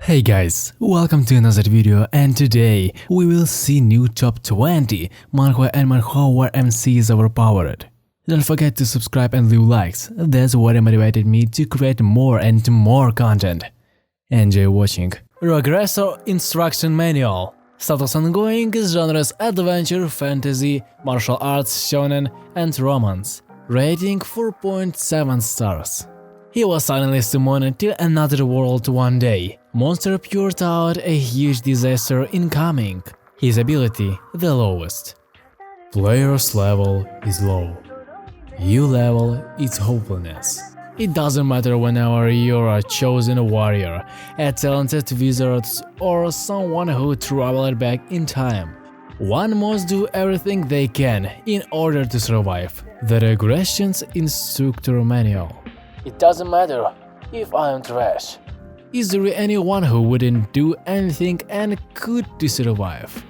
Hey guys, welcome to another video, and today we will see new top 20 Manhwa and Manhwa MCs overpowered. Don't forget to subscribe and leave likes, that's what motivated me to create more and more content. Enjoy watching. Regressor Instruction Manual. Status ongoing genres adventure, fantasy, martial arts, shonen and romance. Rating 4.7 stars. He was suddenly summoned to another world one day. Monster poured out a huge disaster incoming. His ability the lowest. Player's level is low. You level is hopelessness. It doesn't matter whenever you're a chosen warrior, a talented wizard, or someone who traveled back in time. One must do everything they can in order to survive. The Regressions Instructor Manual. It doesn't matter if I'm trash. Is there anyone who wouldn't do anything and could to survive?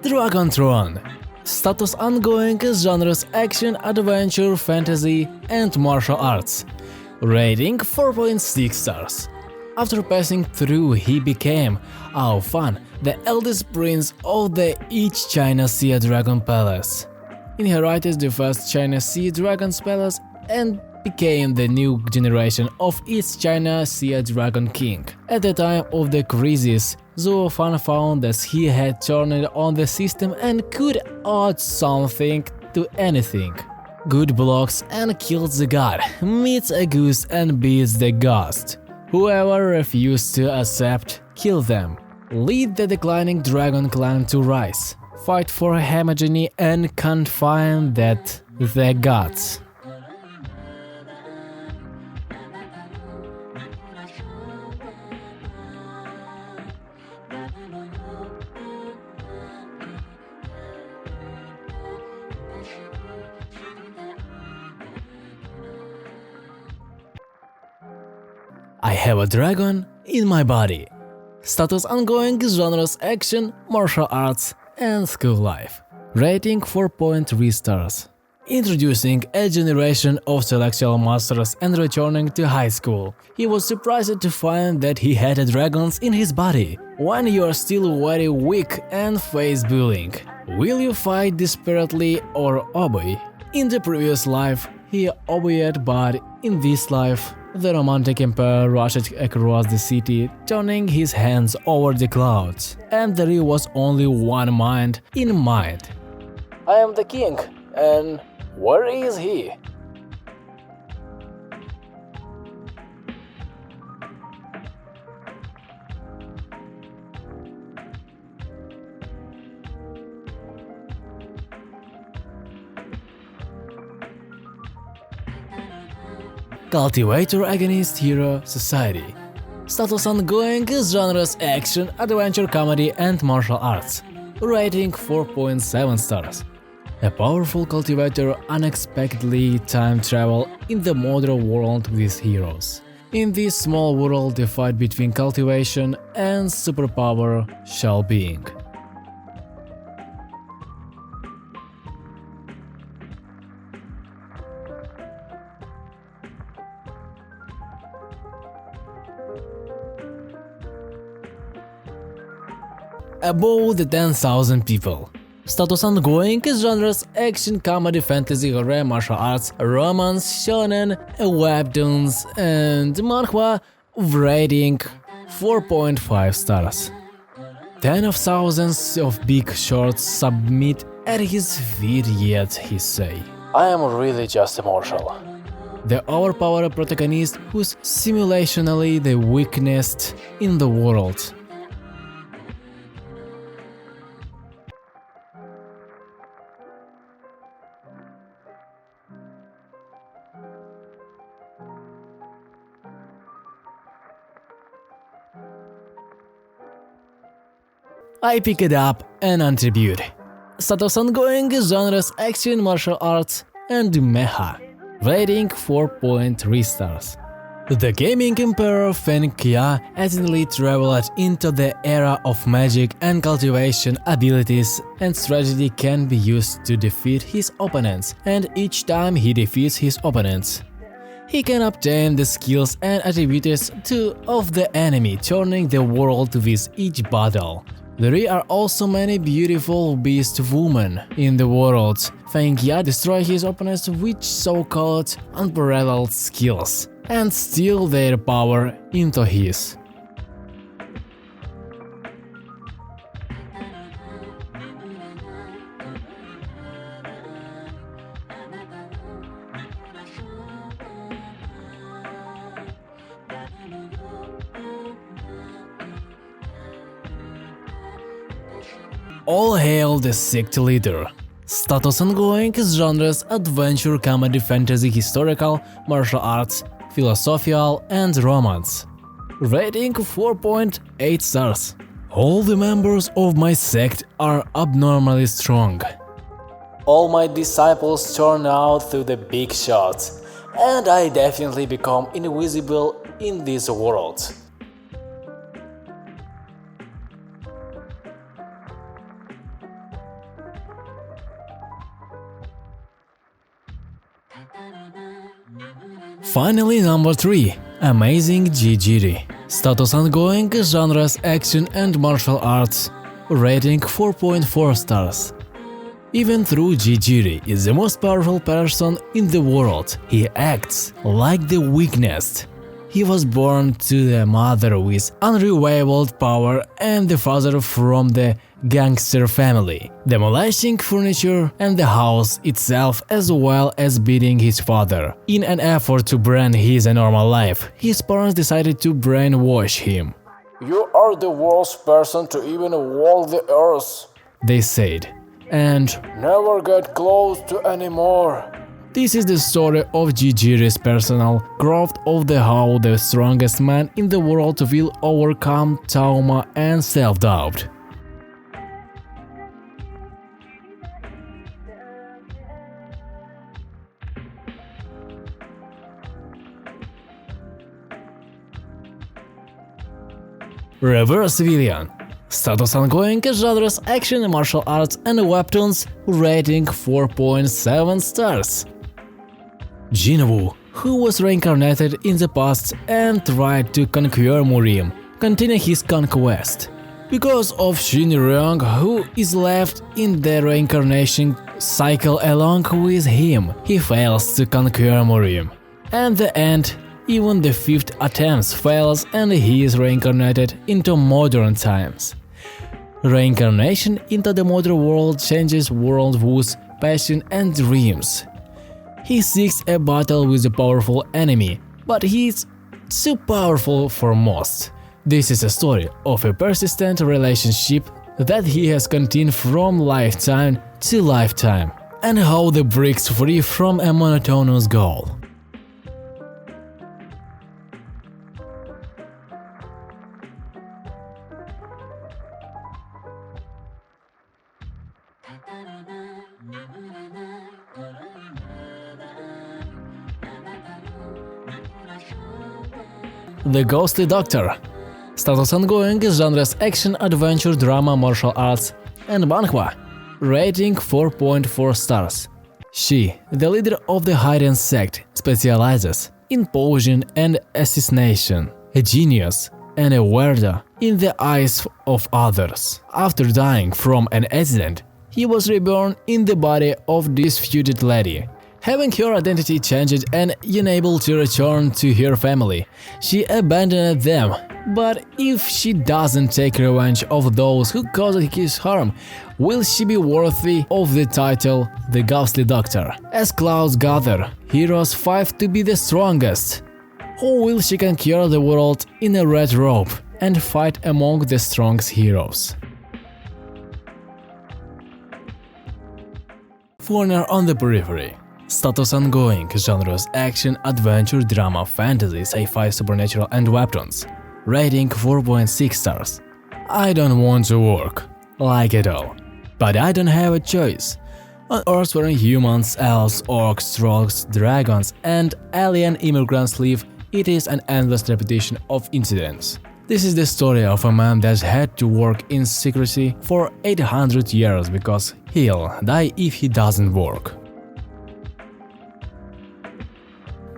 Dragon Throne. Status ongoing genres action, adventure, fantasy and martial arts. Rating 4.6 stars. After passing through, he became, Fan, the eldest prince of the East China Sea Dragon Palace. Inherited the first China Sea Dragon's Palace and became the new generation of East China Sea Dragon King. At the time of the crisis, Zhou Fan found that he had turned on the system and could add something to anything. Good blocks and kills the god, meets a goose and beats the ghost. Whoever refused to accept, kill them. Lead the declining dragon clan to rise. Fight for homogeny and confine that the gods. I have a dragon in my body. Status ongoing genres action, martial arts and school life. Rating 4.3 stars. Introducing a generation of celestial masters and returning to high school. He was surprised to find that he had dragons in his body. When you are still very weak and face bullying, will you fight desperately or obey? In the previous life, he obeyed, but in this life, the romantic emperor rushed across the city, turning his hands over the clouds, and there was only one mind in mind. I am the king, and where is he? Cultivator Against Hero Society. Status ongoing genres action, adventure, comedy and martial arts. Rating 4.7 stars. A powerful cultivator unexpectedly time travel in the modern world with heroes. In this small world, the fight between cultivation and superpower shall being. Above the 10,000 people. Status ongoing genres action, comedy, fantasy, horror, martial arts, romance, shonen, webtoons and manhwa. Rating 4.5 stars. 10 of thousands of big shorts submit at his feet, yet he say, I am really just a mortal. The overpowered protagonist who's simulationally the weakest in the world. I pick it up and attribute. Status ongoing genres action, martial arts and mecha. Rating 4.3 stars. The gaming emperor Feng Qia accidentally traveled into the era of magic and cultivation abilities, and strategy can be used to defeat his opponents, and each time he defeats his opponents, he can obtain the skills and attributes of the enemy, turning the world with each battle. There are also many beautiful beast women in the world. Feng Qia destroys his opponents with so-called unparalleled skills and steal their power into his. All hail the sect leader. Status ongoing genres: adventure, comedy, fantasy, historical, martial arts, philosophical, and romance. Rating 4.8 stars. All the members of my sect are abnormally strong. All my disciples turn out to the big shots, and I definitely become invisible in this world. Finally, number 3. Amazing Jijiri. Status ongoing, genres action and martial arts. Rating 4.4 stars. Even though Jijiri is the most powerful person in the world, he acts like the weakest. He was born to the mother with unrivaled power and the father from the gangster family, demolishing furniture and the house itself, as well as beating his father. In an effort to bring his normal life, his parents decided to brainwash him. "You are the worst person to even walk the earth," they said, and "never get close to anymore." This is the story of Jijiri's personal growth of how the strongest man in the world will overcome trauma and self-doubt. Reverse Villain. Status ongoing, genres action, martial arts and weapons. Rating 4.7 stars. Jinwoo, who was reincarnated in the past and tried to conquer Murim, continued his conquest. Because of Shinryong, who is left in the reincarnation cycle along with him, he fails to conquer Murim. At the end, even the 5th attempt fails and he is reincarnated into modern times. Reincarnation into the modern world changes World Wu's passion and dreams. He seeks a battle with a powerful enemy, but he is too powerful for most. This is a story of a persistent relationship that he has continued from lifetime to lifetime, and how they breaks free from a monotonous goal. The Ghostly Doctor. Status ongoing, genres action, adventure, drama, martial arts, and Manhwa. Rating 4.4 stars. She, the leader of the Hidden Sect, specializes in poison and assassination, a genius and a weirdo in the eyes of others. After dying from an accident, he was reborn in the body of this feuded lady. Having her identity changed and unable to return to her family, she abandoned them. But if she doesn't take revenge of those who caused his harm, will she be worthy of the title The Ghostly Doctor? As clouds gather, heroes fight to be the strongest. Or will she conquer the world in a red robe and fight among the strongest heroes? Foreigner on the Periphery. Status ongoing, genres action, adventure, drama, fantasy, sci-fi, supernatural and weapons. Rating 4.6 stars. I don't want to work, like at all. But I don't have a choice. On Earth where humans, elves, orcs, trolls, dragons and alien immigrants live It is an endless repetition of incidents. This is the story of a man that's had to work in secrecy for 800 years because he'll die if he doesn't work.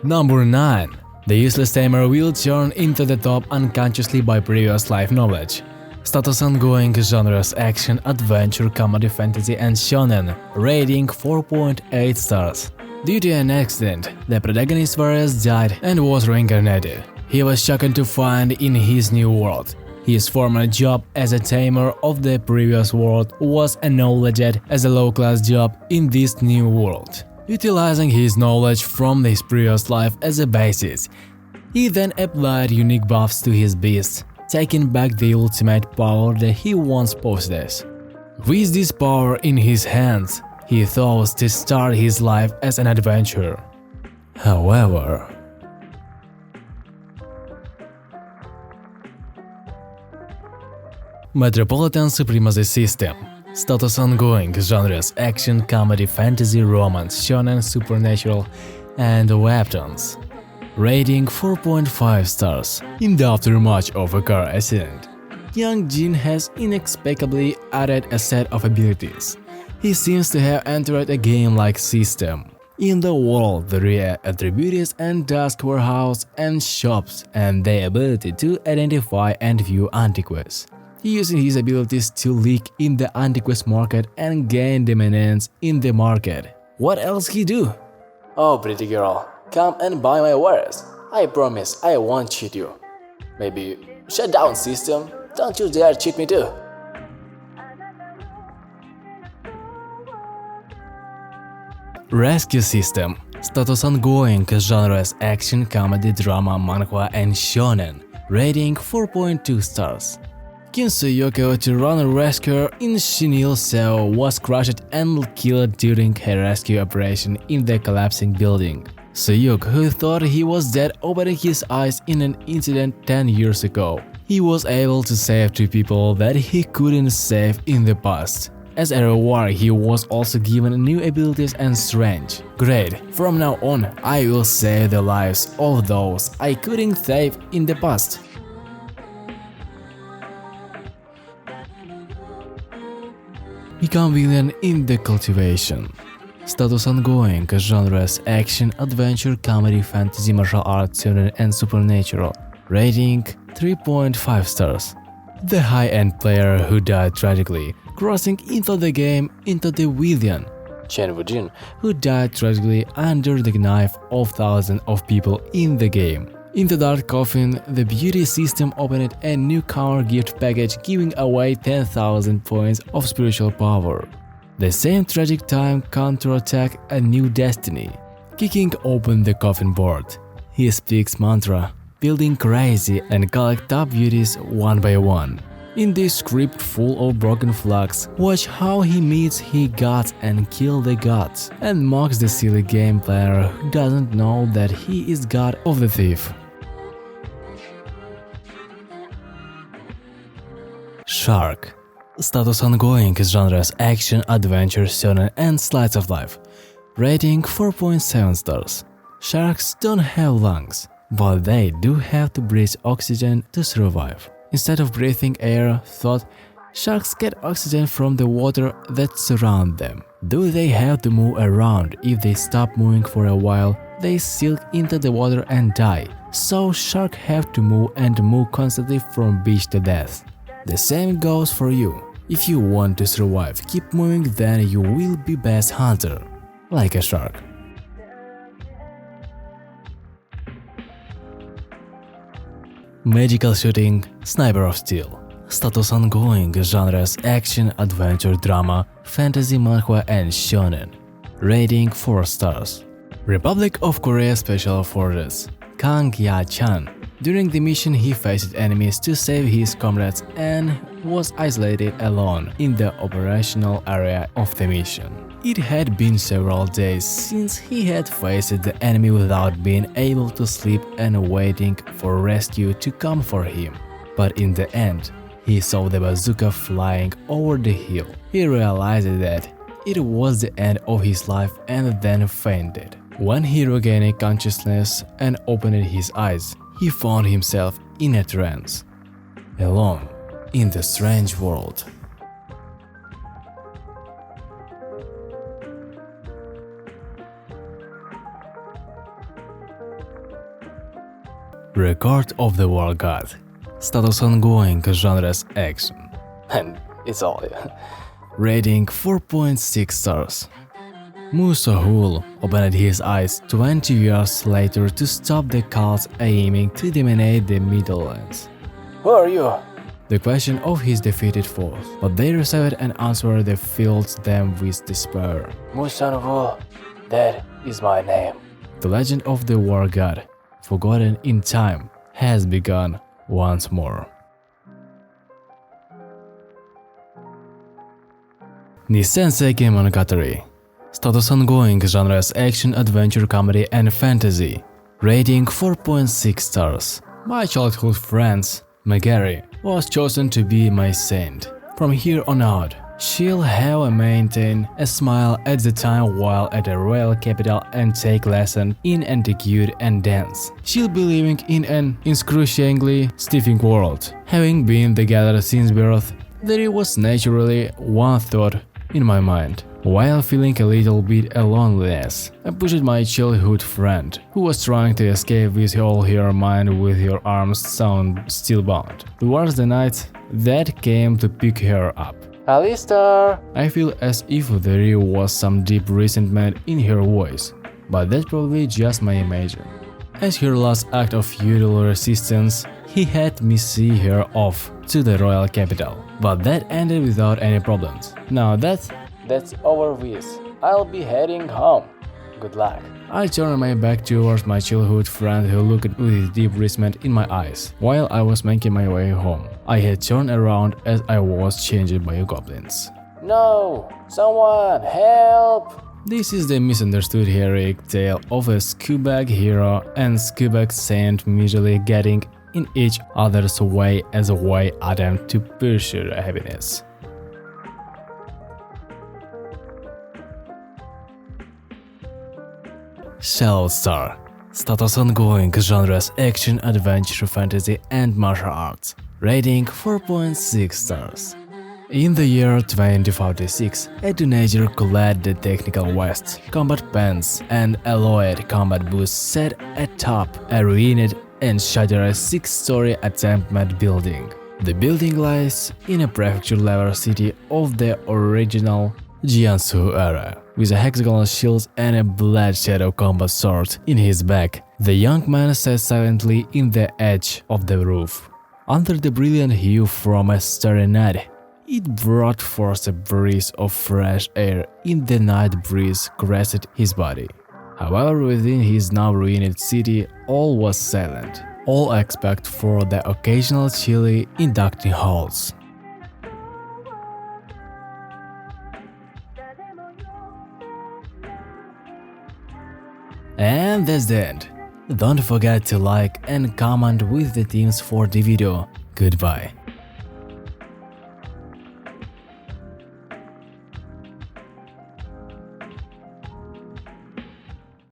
Number 9. The useless tamer will turn into the top unconsciously by previous life knowledge. Status ongoing genres action, adventure, comedy, fantasy and shonen, rating 4.8 stars. Due to an accident, the protagonist Varys died and was reincarnated. He was shocked to find in his new world. His former job as a tamer of the previous world was acknowledged as a low-class job in this new world. Utilizing his knowledge from his previous life as a basis, he then applied unique buffs to his beast, taking back the ultimate power that he once possessed. With this power in his hands, he thought to start his life as an adventurer. However, Metropolitan Supremacy System. Status ongoing genres action, comedy, fantasy, romance, shonen, supernatural, and weapons. Rating 4.5 stars. In the aftermath of a car accident, young Jin has inexplicably added a set of abilities. He seems to have entered a game-like system. In the world, there are attributes and task warehouse and shops, and the ability to identify and view antiques. Using his abilities to leak in the antiques market and gain dominance in the market. What else he do? Oh, pretty girl, come and buy my wares. I promise I won't cheat you. Maybe shut down system, don't you dare cheat me too. Rescue System. Status ongoing genres action, comedy, drama, manhwa and shonen. Rating 4.2 stars. Kim Soo-yoko, to run a rescue in Shinil Seo, was crushed and killed during her rescue operation in the collapsing building. Soo-yuk, who thought he was dead, opened his eyes in an incident 10 years ago. He was able to save 2 people that he couldn't save in the past. As a reward, he was also given new abilities and strength. Great, from now on, I will save the lives of those I couldn't save in the past. Become villain in the cultivation. Status ongoing genres action, adventure, comedy, fantasy, martial arts, shonen and supernatural. Rating 3.5 stars. The high-end player who died tragically, crossing into the game into the villain. Chen Wujin, who died tragically under the knife of thousands of people in the game. In the dark coffin, the beauty system opened a newcomer gift package giving away 10,000 points of spiritual power. The same tragic time counterattack a new destiny, kicking open the coffin board. He speaks mantra, building crazy and collect top beauties one by one. In this script full of broken flags, watch how he meets his gods and kill the gods, and mocks the silly game player who doesn't know that he is god of the thief. Shark. Status ongoing genres action, adventure, shonen and slice of life. Rating 4.7 stars. Sharks don't have lungs, but they do have to breathe oxygen to survive. Instead of breathing air, thought, sharks get oxygen from the water that surround them. Though they have to move around, if they stop moving for a while, they sink into the water and die. So sharks have to move constantly from beach to death. The same goes for you. If you want to survive, keep moving, then you will be best hunter, like a shark. Magical shooting, sniper of steel. Status ongoing genres action, adventure, drama, fantasy, manhwa and shonen. Rating 4 stars. Republic of Korea Special Forces. Kang Ya-chan. During the mission, he faced enemies to save his comrades and was isolated alone in the operational area of the mission. It had been several days since he had faced the enemy without being able to sleep and waiting for rescue to come for him. But in the end, he saw the bazooka flying over the hill. He realized that it was the end of his life and then fainted. When he regained consciousness and opened his eyes, he found himself in a trance, alone in the strange world. Record of the War God. Status ongoing, genres action. And it's all. Rating 4.6 stars. Musahul opened his eyes 20 years later to stop the cults aiming to dominate the Middle Lands. Who are you? The question of his defeated foes, but they received an answer that filled them with despair. Musahul, that is my name. The legend of the War God, forgotten in time, has begun once more. Nisenseki Monogatari. Status ongoing, genres action, adventure, comedy and fantasy. Rating 4.6 stars. My childhood friend, Megari, was chosen to be my saint. From here on out, she'll have maintain a smile at the time while at the royal capital and take lesson in antiquity and dance. She'll be living in an excruciatingly stiffing world. Having been together since birth, there was naturally one thought in my mind. While feeling a little bit of loneliness, I pushed my childhood friend, who was trying to escape with all her mind with her arms still bound, towards the night that came to pick her up. Alistair! I feel as if there was some deep resentment in her voice, but that's probably just my imagination. As her last act of futile resistance, he had me see her off to the royal capital, but that ended without any problems. Now that's over with. I'll be heading home. Good luck. I turned my back towards my childhood friend who looked with deep resentment in my eyes. While I was making my way home, I had turned around as I was changed by goblins. No! Someone help! This is the misunderstood heroic tale of a scumbag hero and scumbag saint mutually getting in each other's way as a way attempt to pursue happiness. Shadow Star. Status ongoing, genres action, adventure, fantasy and martial arts. Rating 4.6 stars. In the year 2046, a teenager clad the technical vest, combat pants and alloyed combat boots sat atop a ruined and shattered 6-story encampment building. The building lies in a prefecture-level city of the original Jiangsu era. With a hexagonal shield and a black shadow combat sword in his back, the young man sat silently in the edge of the roof. Under the brilliant hue from a starry night, it brought forth a breeze of fresh air in the night breeze caressed his body. However, within his now ruined city, all was silent, all except for the occasional chilly inducting halls. And that's the end. Don't forget to like and comment with the themes for the video. Goodbye.